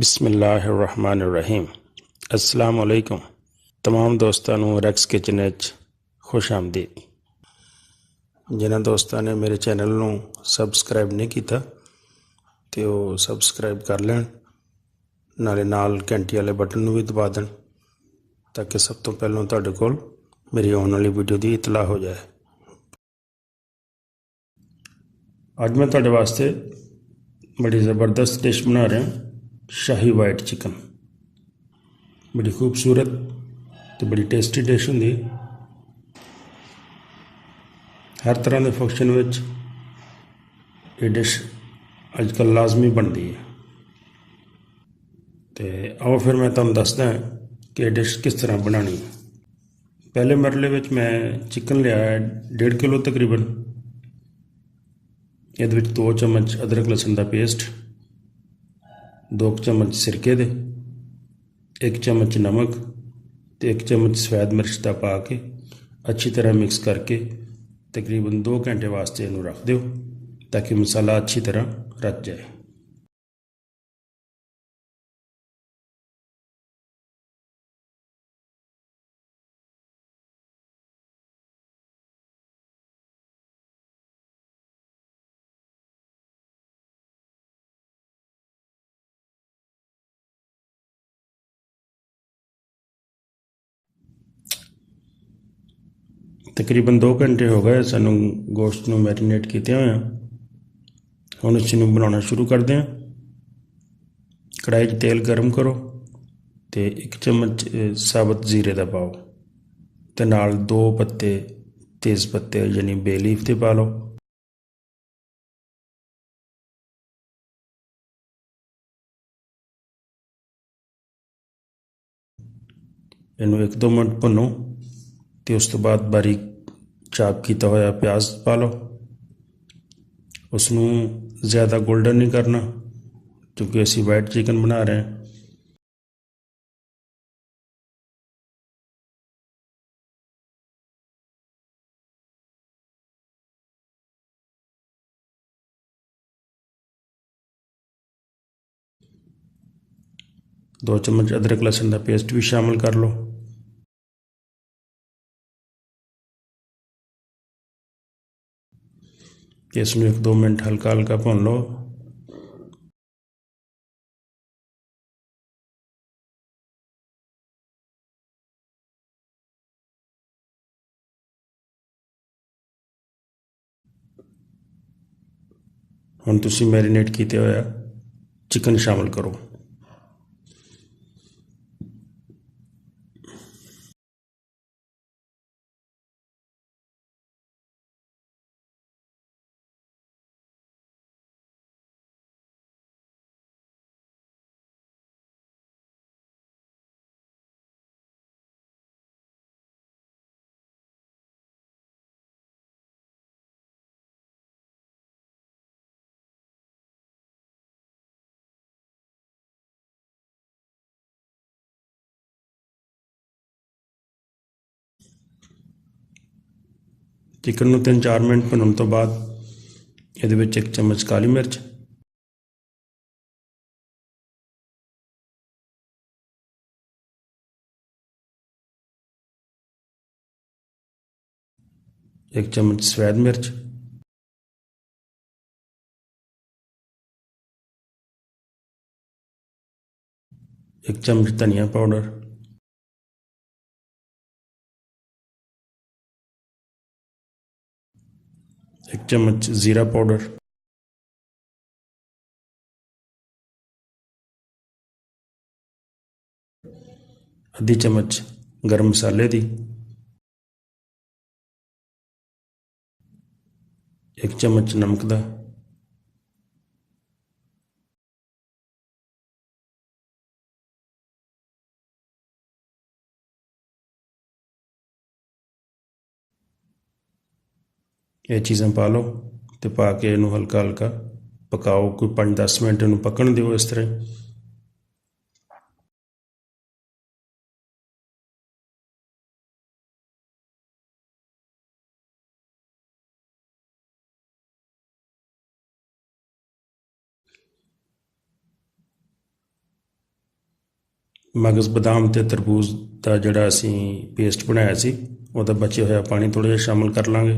ਬਿਸਮਿਲ੍ਲਾਹਿਰਰਹਿਮਾਨਿਰਰਹੀਮ। अस्सलाम वालेकुम। तमाम दोस्तों ਨੂੰ ਰੈਕਸ ਕਿਚਨ ਵਿੱਚ ਖੁਸ਼ ਆਮਦੀਦ। ਜਿਨ੍ਹਾਂ ਦੋਸਤਾਂ ਨੇ ਮੇਰੇ ਚੈਨਲ ਨੂੰ ਸਬਸਕ੍ਰਾਈਬ ਨਹੀਂ ਕੀਤਾ ਤੇ ਉਹ ਸਬਸਕ੍ਰਾਈਬ ਕਰ ਲੈਣ, ਨਾਲੇ ਨਾਲ ਘੰਟੀ ਵਾਲੇ ਬਟਨ ਨੂੰ ਵੀ ਦਬਾ ਦੇਣ ਤਾਂ ਕਿ ਸਭ ਤੋਂ ਪਹਿਲਾਂ ਤੁਹਾਡੇ ਕੋਲ ਮੇਰੀ ਆਉਣ ਵਾਲੀ ਵੀਡੀਓ ਦੀ ਇਤਲਾਹ ਹੋ ਜਾਏ। ਅੱਜ ਮੈਂ ਤੁਹਾਡੇ ਵਾਸਤੇ ਬੜੀ ਜ਼ਬਰਦਸਤ ਡਿਸ਼ ਬਣਾ ਰਿਹਾ, ਸ਼ਾਹੀ ਵਾਈਟ चिकन। बड़ी खूबसूरत तो बड़ी टेस्टी डिश होंगी। हर तरह के फंक्शन में ये डिश अजकल लाजमी बनती है। तो आओ फिर मैं तुहानूं दसदा कि डिश किस तरह बनानी है। पहले मरले में मैं चिकन लिया 1.5 किलो तकरीबन। ये 2 चम्मच अदरक लहसुन का पेस्ट, 2 चम्मच सिरके दे, 1 चम्मच नमक तो 1 चम्मच सफेद मिर्च का पा के अच्छी तरह मिक्स करके तकरीबन 2 घंटे वास्ते इनू रख दो ताकि मसाला अच्छी तरह रच जाए। तकरीबन 2 घंटे हो गए सानू गोश्त नू मैरीनेट किते हुए। हुण इसनू बनाना शुरू करते हैं। कढ़ाई च तेल गर्म करो तो 1 चम्मच साबुत जीरे का पाओ तो नाल 2 पत्ते तेज़ पत्ते यानी बे लीफ के पा लो। इनू 1-2 मिनट भुनो तो उस तो बाद बारीक चाप किया होया प्याज पा लो। उसनू ज़्यादा गोल्डन नहीं करना क्योंकि असी वाइट चिकन बना रहे हैं। दो चम्मच अदरक लहसुन का पेस्ट भी शामिल कर लो। इसमें 1-2 मिनट हल्का हल्का भुन लो। हुण तुसीं मैरीनेट किया होया चिकन शामिल करो। चिकन नूं 3-4 मिनट भुनण तो बाद ये 1 चम्मच काली मिर्च, 1 चम्मच सफेद मिर्च, 1 चम्मच धनिया पाउडर, 1 चम्मच जीरा पाउडर, आधी चम्मच गर्म मसाले दी, 1 चम्मच नमक दा, ये चीज़ां पा लो तो पा के इनू हल्का हल्का पकाओ। कोई 5-10 मिनट इनू पकन दो इस तरह। ਮਗਜ਼ ਬਦਾਮ ਅਤੇ ਤਰਬੂਜ ਦਾ ਜਿਹੜਾ ਅਸੀਂ ਪੇਸਟ ਬਣਾਇਆ ਸੀ ਉਹਦਾ ਬਚਿਆ ਹੋਇਆ ਪਾਣੀ ਥੋੜ੍ਹਾ ਜਿਹਾ ਸ਼ਾਮਿਲ ਕਰ ਲਾਂਗੇ।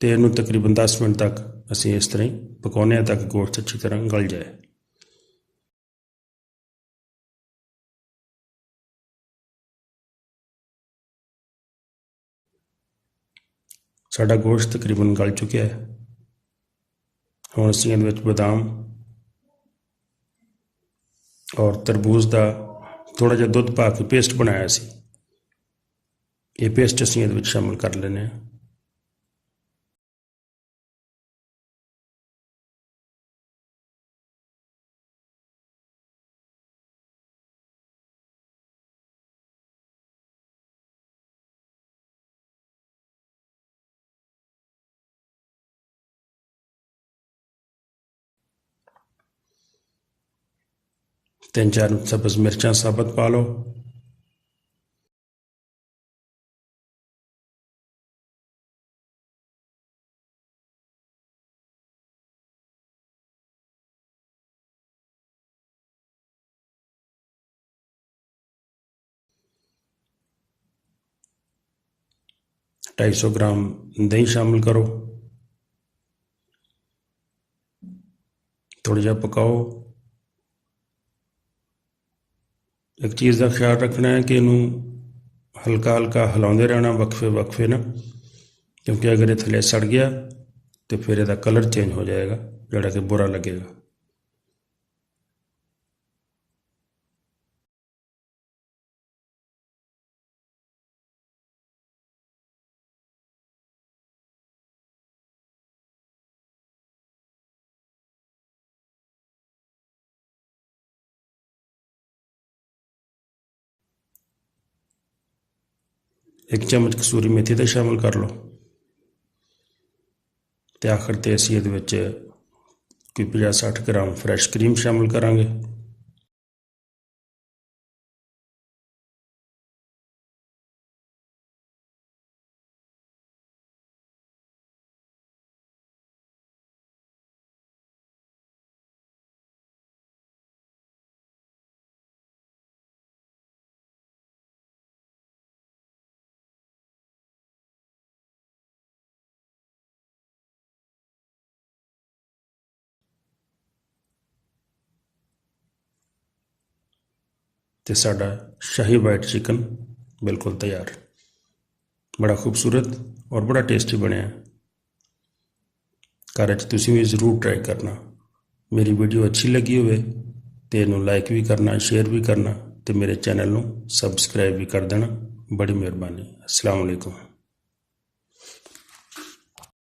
ਅਤੇ ਇਹਨੂੰ ਤਕਰੀਬਨ 10 ਮਿੰਟ ਤੱਕ ਅਸੀਂ ਇਸ ਤਰ੍ਹਾਂ ਹੀ ਪਕਾਉਂਦੇ ਹਾਂ ਤਾਂ ਕਿ ਗੋਸ਼ਤ ਅੱਛੀ ਤਰ੍ਹਾਂ ਗਲ ਜਾਏ। ਸਾਡਾ ਗੋਸ਼ਤ ਤਕਰੀਬਨ ਗਲ ਚੁੱਕਿਆ ਹੈ। ਹੁਣ ਅਸੀਂ ਇਹਦੇ ਵਿੱਚ ਬਦਾਮ ਔਰ ਤਰਬੂਜ ਦਾ ਥੋੜ੍ਹਾ ਜਿਹਾ ਦੁੱਧ ਪਾ ਕੇ ਪੇਸਟ ਬਣਾਇਆ ਸੀ, ਇਹ ਪੇਸਟ ਅਸੀਂ ਇਹਦੇ ਵਿੱਚ ਸ਼ਾਮਿਲ ਕਰ ਲੈਂਦੇ ਹਾਂ। ਤਿੰਨ ਚਾਰ ਸਬਜ਼ ਮਿਰਚਾਂ ਸਾਬਤ ਪਾ ਲਓ। ਢਾਈ 250 ਗ੍ਰਾਮ ਦਹੀਂ ਸ਼ਾਮਿਲ ਕਰੋ। ਥੋੜ੍ਹਾ ਜਿਹਾ ਪਕਾਓ। ਇੱਕ ਚੀਜ਼ ਦਾ ਖਿਆਲ ਰੱਖਣਾ ਹੈ ਕਿ ਇਹਨੂੰ ਹਲਕਾ ਹਲਕਾ ਹਿਲਾਉਂਦੇ ਰਹਿਣਾ ਵਕਫੇ ਨਾ, ਕਿਉਂਕਿ ਅਗਰ ਇਹ ਥੱਲੇ ਸੜ ਗਿਆ ਤਾਂ ਫਿਰ ਇਹਦਾ ਕਲਰ ਚੇਂਜ ਹੋ ਜਾਏਗਾ ਜਿਹੜਾ ਕਿ ਬੁਰਾ ਲੱਗੇਗਾ। ਇੱਕ ਚਮਚ ਕਸੂਰੀ ਮੇਥੀ ਦਾ ਸ਼ਾਮਿਲ ਕਰ ਲਓ। ਅਤੇ ਆਖਰ 'ਤੇ ਅਸੀਂ ਇਹਦੇ ਵਿੱਚ ਕੋਈ 50-60 ਗ੍ਰਾਮ ਫਰੈਸ਼ ਕਰੀਮ ਸ਼ਾਮਿਲ ਕਰਾਂਗੇ। ਅਤੇ ਸਾਡਾ ਸ਼ਾਹੀ ਵਾਈਟ ਚਿਕਨ ਬਿਲਕੁਲ ਤਿਆਰ, ਬੜਾ ਖੂਬਸੂਰਤ ਔਰ ਬੜਾ ਟੇਸਟੀ ਬਣਿਆ। ਘਰ 'ਚ ਤੁਸੀਂ ਵੀ ਜ਼ਰੂਰ ਟਰਾਈ ਕਰਨਾ। ਮੇਰੀ ਵੀਡੀਓ ਅੱਛੀ ਲੱਗੀ ਹੋਵੇ ਤਾਂ ਇਹਨੂੰ ਲਾਈਕ ਵੀ ਕਰਨਾ, ਸ਼ੇਅਰ ਵੀ ਕਰਨਾ ਅਤੇ ਮੇਰੇ ਚੈਨਲ ਨੂੰ ਸਬਸਕ੍ਰਾਈਬ ਵੀ ਕਰ ਦੇਣਾ। ਬੜੀ ਮਿਹਰਬਾਨੀ। ਅਸਲਾਮ ਵਾਲੇਕੁਮ।